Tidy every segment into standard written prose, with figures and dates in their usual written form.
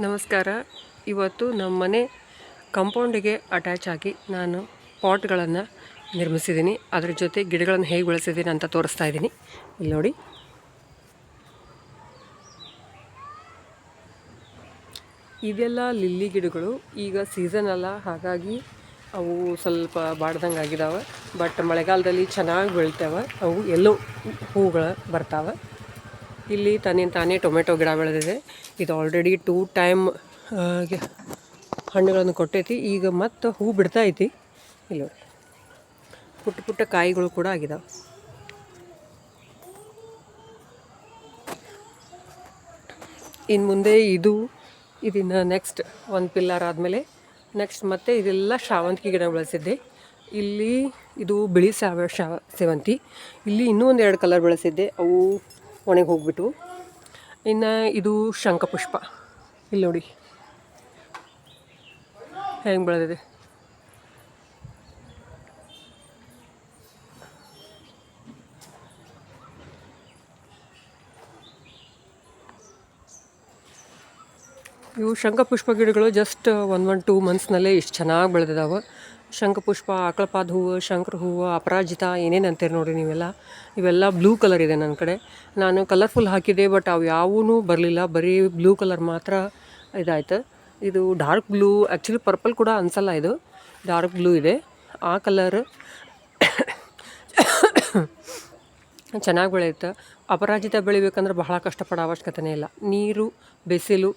ನಮಸ್ಕಾರ. ಇವತ್ತು ನಮ್ಮ ಮನೆ ಕಾಂಪೌಂಡಿಗೆ ಅಟ್ಯಾಚ್ ಆಗಿ ನಾನು ಪಾಟ್ಗಳನ್ನು ನಿರ್ಮಿಸಿದ್ದೀನಿ. ಅದರ ಜೊತೆ ಗಿಡಗಳನ್ನು ಹೇಗೆ ಬೆಳೆಸಿದ್ದೀನಿ ಅಂತ ತೋರಿಸ್ತಾ ಇದ್ದೀನಿ. ಇಲ್ಲಿ ನೋಡಿ, ಇದೆಲ್ಲ ಲಿಲ್ಲಿ ಗಿಡಗಳು. ಈಗ ಸೀಸನ್ ಅಲ್ಲ, ಹಾಗಾಗಿ ಅವು ಸ್ವಲ್ಪ ಬಾಡ್ದಂಗೆ ಆಗಿದ್ದಾವೆ. ಬಟ್ ಮಳೆಗಾಲದಲ್ಲಿ ಚೆನ್ನಾಗಿ ಬೆಳಿತಾವೆ. ಅವು ಎಲ್ಲೋ ಹೂಗಳು ಬರ್ತಾವೆ. ಇಲ್ಲಿ ತಾನೇ ಟೊಮೆಟೊ ಗಿಡ ಬೆಳೆದಿದೆ. ಇದು ಆಲ್ರೆಡಿ 2 ಟೈಮ್ ಹಣ್ಣುಗಳನ್ನು ಕೊಟ್ಟೈತಿ. ಈಗ ಮತ್ತೆ ಹೂ ಬಿಡ್ತಾ ಐತಿ. ಇಲ್ಲಿ ಪುಟ್ಟ ಪುಟ್ಟ ಕಾಯಿಗಳು ಕೂಡ ಆಗಿದಾವೆ. ಇನ್ನು ಮುಂದೆ ಇದನ್ನು ನೆಕ್ಸ್ಟ್ ಒಂದು ಪಿಲ್ಲರ್ ಆದಮೇಲೆ ನೆಕ್ಸ್ಟ್ ಮತ್ತೆ ಇದೆಲ್ಲ ಶಾವಂತಿಗೆ ಗಿಡ ಬೆಳೆಸಿದ್ದೆ. ಇಲ್ಲಿ ಇದು ಬಿಳಿ ಸೇವಂತಿ. ಇಲ್ಲಿ ಇನ್ನೂ ಒಂದು 2 ಕಲರ್ ಬೆಳೆಸಿದ್ದೆ, ಅವು ಒಣಗಿ ಹೋಗ್ಬಿಟ್ಟು. ಇನ್ನು ಇದು ಶಂಖಪುಷ್ಪ. ಇಲ್ಲಿ ನೋಡಿ ಹೆಂಗೆ ಬೆಳೆದಿದೆ. ಇವು ಶಂಖಪುಷ್ಪ ಗಿಡಗಳು ಜಸ್ಟ್ 1-2 ಮಂತ್ಸ್ನಲ್ಲೇ ಇಷ್ಟು ಚೆನ್ನಾಗಿ ಬೆಳೆದಿದ್ದಾವೆ. ಶಂಖಪುಷ್ಪ, ಆಕಳಪಾದ ಹೂವು, ಶಂಕರ ಹೂವು, ಅಪರಾಜಿತ, ಏನೇನು ಅಂತೀರಿ ನೋಡಿ ನೀವೆಲ್ಲ. ಇವೆಲ್ಲ ಬ್ಲೂ ಕಲರ್ ಇದೆ ನನ್ನ ಕಡೆ. ನಾನು ಕಲರ್ಫುಲ್ ಹಾಕಿದೆ, ಬಟ್ ಅವು ಯಾವೂ ಬರಲಿಲ್ಲ. ಬರೀ ಬ್ಲೂ ಕಲರ್ ಮಾತ್ರ ಇದಾಯ್ತು. ಇದು ಡಾರ್ಕ್ ಬ್ಲೂ, ಆ್ಯಕ್ಚುಲಿ ಪರ್ಪಲ್ ಕೂಡ ಅನಿಸಲ್ಲ. ಇದು ಡಾರ್ಕ್ ಬ್ಲೂ ಇದೆ. ಆ ಕಲರ್ ಚೆನ್ನಾಗಿ ಬೆಳೆಯುತ್ತೆ. ಅಪರಾಜಿತ ಬೆಳಿಬೇಕಂದ್ರೆ ಬಹಳ ಕಷ್ಟಪಡೋ ಅವಶ್ಯಕತೆನೇ ಇಲ್ಲ. ನೀರು, ಬಿಸಿಲು,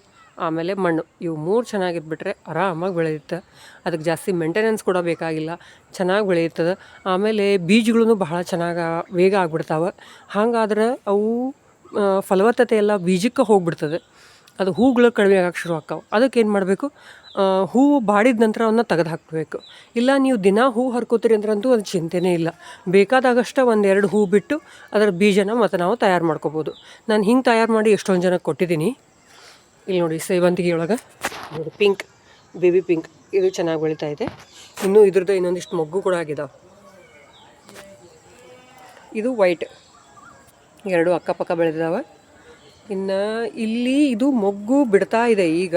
ಆಮೇಲೆ ಮಣ್ಣು, ಇವು 3 ಚೆನ್ನಾಗಿದ್ಬಿಟ್ರೆ ಆರಾಮಾಗಿ ಬೆಳೆಯುತ್ತೆ. ಅದಕ್ಕೆ ಜಾಸ್ತಿ ಮೇಂಟೆನೆನ್ಸ್ ಕೂಡ ಬೇಕಾಗಿಲ್ಲ, ಚೆನ್ನಾಗಿ ಬೆಳೆಯುತ್ತದೆ. ಆಮೇಲೆ ಬೀಜಗಳೂ ಬಹಳ ಚೆನ್ನಾಗಿ ಬೇಗ ಆಗ್ಬಿಡ್ತಾವೆ. ಹಾಗಾದ್ರೆ ಅವು ಫಲವತ್ತತೆ ಎಲ್ಲ ಬೀಜಕ್ಕೆ ಹೋಗ್ಬಿಡ್ತದೆ. ಅದು ಹೂಗಳು ಕಡಿಮೆ ಆಗಕ್ಕೆ ಶುರು ಆಗ್ತಾವೆ. ಅದಕ್ಕೆ ಏನು ಮಾಡಬೇಕು, ಹೂವು ಬಾಡಿದ ನಂತರ ಅವನ್ನ ತೆಗೆದು ಹಾಕಬೇಕು. ಇಲ್ಲ ನೀವು ದಿನ ಹೂ ಹರ್ಕೋತೀರಿ ಅಂದ್ರಂತೂ ಅದು ಚಿಂತೆನೇ ಇಲ್ಲ. ಬೇಕಾದಾಗಷ್ಟೇ 1-2 ಹೂ ಬಿಟ್ಟು ಅದರ ಬೀಜನ ಮತ್ತು ನಾವು ತಯಾರು ಮಾಡ್ಕೋಬೋದು. ನಾನು ಹಿಂಗೆ ತಯಾರು ಮಾಡಿ ಎಷ್ಟೊಂದು ಜನಕ್ಕೆ ಕೊಟ್ಟಿದ್ದೀನಿ. ಇಲ್ಲಿ ನೋಡಿ, ಸೇವಂತಿಗೆ ಒಳಗೆ ನೋಡಿ ಪಿಂಕ್, ಬೇಬಿ ಪಿಂಕ್, ಇದು ಚೆನ್ನಾಗಿ ಬೆಳೀತಾ ಇದೆ. ಇನ್ನೂ ಇದ್ರದ್ದು ಇನ್ನೊಂದಿಷ್ಟು ಮೊಗ್ಗು ಕೂಡ ಆಗಿದಾವೆ. ಇದು ವೈಟ್, 2 ಅಕ್ಕಪಕ್ಕ ಬೆಳೆದಿದ್ದಾವೆ. ಇನ್ನು ಇಲ್ಲಿ ಇದು ಮೊಗ್ಗು ಬಿಡ್ತಾ ಇದೆ. ಈಗ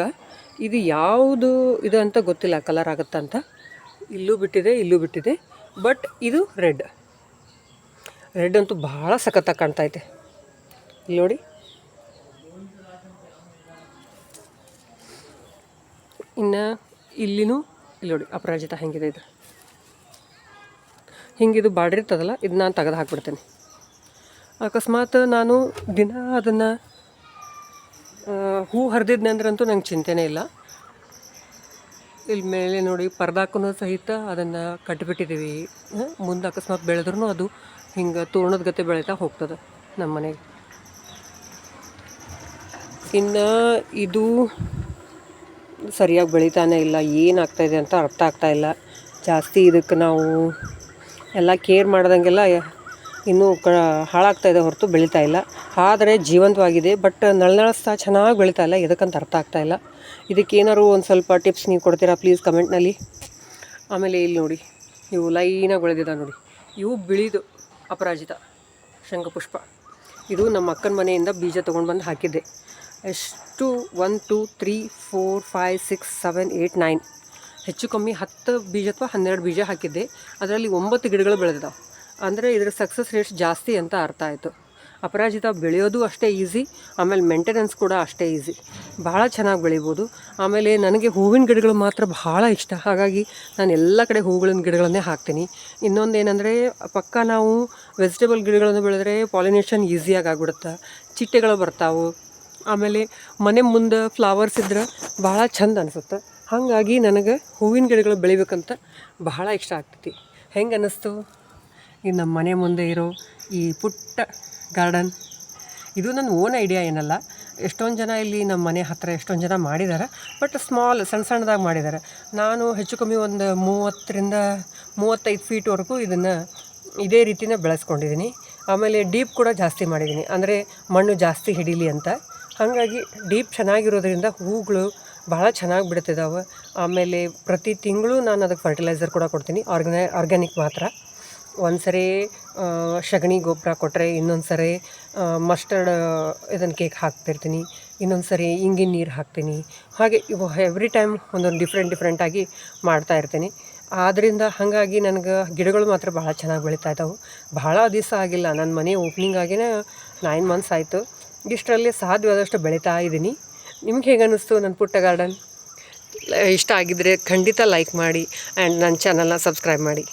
ಇದು ಯಾವುದು ಇದು ಅಂತ ಗೊತ್ತಿಲ್ಲ, ಕಲರ್ ಆಗುತ್ತಂತ. ಇಲ್ಲೂ ಬಿಟ್ಟಿದೆ. ಬಟ್ ಇದು ರೆಡ್ ಅಂತೂ ಭಾಳ ಸಖತ್ತಾಗಿ ಕಾಣ್ತೈತೆ. ಇಲ್ಲಿ ನೋಡಿ, ಇನ್ನು ಇಲ್ಲಿ ನೋಡಿ ಅಪರಾಜಿತ ಹೆಂಗಿದೆ. ಇದು ಹಿಂಗಿದು ಬಾಡಿರ್ತದಲ್ಲ, ಇದು ನಾನು ತೆಗೆದು ಹಾಕ್ಬಿಡ್ತೇನೆ. ಅಕಸ್ಮಾತ್ ನಾನು ದಿನ ಅದನ್ನು ಹೂ ಹರಿದಿದ್ನೆ ಅಂದ್ರಂತೂ ನಂಗೆ ಚಿಂತೆನೇ ಇಲ್ಲ. ಇಲ್ಲಿ ಮೇಲೆ ನೋಡಿ ಪರ್ದಾಕ್ಕೂ ಸಹಿತ ಅದನ್ನು ಕಟ್ಟಿಬಿಟ್ಟಿದ್ದೀವಿ. ಮುಂದೆ ಅಕಸ್ಮಾತ್ ಬೆಳೆದ್ರೂ ಅದು ಹಿಂಗೆ ತೋರಣದ ಗತೆ ಬೆಳೀತಾ ಹೋಗ್ತದೆ ನಮ್ಮ ಮನೆಗೆ. ಇನ್ನು ಇದು ಸರಿಯಾಗಿ ಬೆಳೀತಾನೆ ಇಲ್ಲ, ಏನಾಗ್ತಾಯಿದೆ ಅಂತ ಅರ್ಥ ಆಗ್ತಾಯಿಲ್ಲ. ಜಾಸ್ತಿ ಇದಕ್ಕೆ ನಾವು ಎಲ್ಲ ಕೇರ್ ಮಾಡ್ದಂಗೆಲ್ಲ ಇನ್ನೂ ಹಾಳಾಗ್ತಾಯಿದೆ ಹೊರತು ಬೆಳೀತಾ ಇಲ್ಲ. ಆದರೆ ಜೀವಂತವಾಗಿದೆ, ಬಟ್ ನಳನಳಿಸ್ತಾ ಚೆನ್ನಾಗಿ ಬೆಳೀತಾ ಇಲ್ಲ. ಇದಕ್ಕಂತ ಅರ್ಥ ಆಗ್ತಾಯಿಲ್ಲ. ಇದಕ್ಕೇನಾದ್ರು ಒಂದು ಸ್ವಲ್ಪ ಟಿಪ್ಸ್ ನೀವು ಕೊಡ್ತೀರಾ ಪ್ಲೀಸ್ ಕಮೆಂಟ್ನಲ್ಲಿ. ಆಮೇಲೆ ಇಲ್ಲಿ ನೋಡಿ, ಇವು ಲೈನಾಗಿ ಬೆಳೆದಿದ್ದಾವೆ ನೋಡಿ. ಇವು ಬಿಳಿದು ಅಪರಾಜಿತ ಶಂಖಪುಷ್ಪ. ಇದು ನಮ್ಮ ಅಕ್ಕನ ಮನೆಯಿಂದ ಬೀಜ ತೊಗೊಂಡು ಬಂದು ಹಾಕಿದ್ದೆ. ಎಷ್ಟು 1 2 3 4 5 6 7 8 9 ಹೆಚ್ಚು ಕಮ್ಮಿ 10 ಬೀಜ ಅಥವಾ 12 ಬೀಜ ಹಾಕಿದ್ದೆ. ಅದರಲ್ಲಿ 9 ಗಿಡಗಳು ಬೆಳೆದಿದ್ದಾವೆ. ಅಂದರೆ ಇದರ ಸಕ್ಸಸ್ ರೇಟ್ಸ್ ಜಾಸ್ತಿ ಅಂತ ಅರ್ಥ ಆಯಿತು. ಅಪರಾಜಿತ ಬೆಳೆಯೋದು ಅಷ್ಟೇ ಈಸಿ, ಆಮೇಲೆ ಮೇಂಟೆನೆನ್ಸ್ ಕೂಡ ಅಷ್ಟೇ ಈಸಿ. ಭಾಳ ಚೆನ್ನಾಗಿ ಬೆಳಿಬೋದು. ಆಮೇಲೆ ನನಗೆ ಹೂವಿನ ಗಿಡಗಳು ಮಾತ್ರ ಭಾಳ ಇಷ್ಟ. ಹಾಗಾಗಿ ನಾನು ಎಲ್ಲ ಕಡೆ ಹೂವಿನ ಗಿಡಗಳನ್ನೇ ಹಾಕ್ತೀನಿ. ಇನ್ನೊಂದು ಏನಂದರೆ, ಪಕ್ಕ ನಾವು ವೆಜಿಟೇಬಲ್ ಗಿಡಗಳನ್ನು ಬೆಳೆದ್ರೆ ಪಾಲಿನೇಷನ್ ಈಸಿಯಾಗಿ ಆಗಿಬಿಡುತ್ತೆ, ಚಿಟ್ಟೆಗಳು ಬರ್ತಾವೆ. ಆಮೇಲೆ ಮನೆ ಮುಂದೆ ಫ್ಲವರ್ಸ್ ಇದ್ರೆ ಭಾಳ ಚಂದ ಅನಿಸುತ್ತೆ. ಹಾಗಾಗಿ ನನಗೆ ಹೂವಿನ ಗಿಡಗಳು ಬೆಳಿಬೇಕಂತ ಬಹಳ ಇಷ್ಟ ಆಗ್ತೈತಿ. ಹೆಂಗೆ ಅನ್ನಿಸ್ತು ಈ ನಮ್ಮ ಮನೆ ಮುಂದೆ ಇರೋ ಈ ಪುಟ್ಟ ಗಾರ್ಡನ್? ಇದು ನನ್ನ ಓನ್ ಐಡಿಯಾ ಏನಲ್ಲ. ಎಷ್ಟೊಂದು ಜನ ಇಲ್ಲಿ ನಮ್ಮ ಮನೆ ಹತ್ತಿರ ಎಷ್ಟೊಂದು ಜನ ಮಾಡಿದ್ದಾರೆ, ಬಟ್ ಸಣ್ಣದಾಗಿ ಮಾಡಿದ್ದಾರೆ. ನಾನು ಹೆಚ್ಚು ಕಮ್ಮಿ ಒಂದು 30-35 ಫೀಟ್ವರೆಗೂ ಇದನ್ನು ಇದೇ ರೀತಿಯೇ ಬೆಳೆಸ್ಕೊಂಡಿದ್ದೀನಿ. ಆಮೇಲೆ ಡೀಪ್ ಕೂಡ ಜಾಸ್ತಿ ಮಾಡಿದ್ದೀನಿ, ಅಂದರೆ ಮಣ್ಣು ಜಾಸ್ತಿ ಹಿಡೀಲಿ ಅಂತ. ಹಾಗಾಗಿ ಡೀಪ್ ಚೆನ್ನಾಗಿರೋದ್ರಿಂದ ಹೂಗಳು ಭಾಳ ಚೆನ್ನಾಗಿ ಬಿಡ್ತಿದ್ದಾವೆ. ಆಮೇಲೆ ಪ್ರತಿ ತಿಂಗಳು ನಾನು ಅದಕ್ಕೆ ಫರ್ಟಿಲೈಸರ್ ಕೂಡ ಕೊಡ್ತೀನಿ, ಆರ್ಗ್ಯಾನಿಕ್ ಮಾತ್ರ. ಒಂದು ಸರಿ ಸಗಣಿ ಗೊಬ್ಬರ ಕೊಟ್ಟರೆ ಇನ್ನೊಂದು ಸರಿ ಮಸ್ಟರ್ಡ್ ಇದನ್ನು ಕೇಕ್ ಹಾಕ್ತಿರ್ತೀನಿ. ಇನ್ನೊಂದು ಸರಿ ಇಂಗಿನ ನೀರು ಹಾಕ್ತೀನಿ. ಹಾಗೆ ಎವ್ರಿ ಟೈಮ್ ಒಂದೊಂದು ಡಿಫ್ರೆಂಟಾಗಿ ಮಾಡ್ತಾಯಿರ್ತೀನಿ. ಆದ್ದರಿಂದ ಹಾಗಾಗಿ ನನಗೆ ಗಿಡಗಳು ಮಾತ್ರ ಭಾಳ ಚೆನ್ನಾಗಿ ಬೆಳೀತಾ ಇದ್ದಾವೆ. ಭಾಳ ದಿವಸ ಆಗಿಲ್ಲ, ನನ್ನ ಮನೆ ಓಪ್ನಿಂಗ್ ಆಗಿನೇ 9 ಮಂತ್ಸ್ ಆಯಿತು. ಇಷ್ಟರಲ್ಲಿ ಸಾಧ್ಯವಾದಷ್ಟು ಬೆಳೀತಾ ಇದ್ದೀನಿ. ನಿಮ್ಗೆ ಹೇಗೆ ಅನ್ನಿಸ್ತು ನನ್ನ ಪುಟ್ಟ ಗಾರ್ಡನ್? ಇಷ್ಟ ಆಗಿದ್ದರೆ ಖಂಡಿತ ಲೈಕ್ ಮಾಡಿ ಆ್ಯಂಡ್ ನನ್ನ ಚಾನಲ್ನ ಸಬ್ಸ್ಕ್ರೈಬ್ ಮಾಡಿ.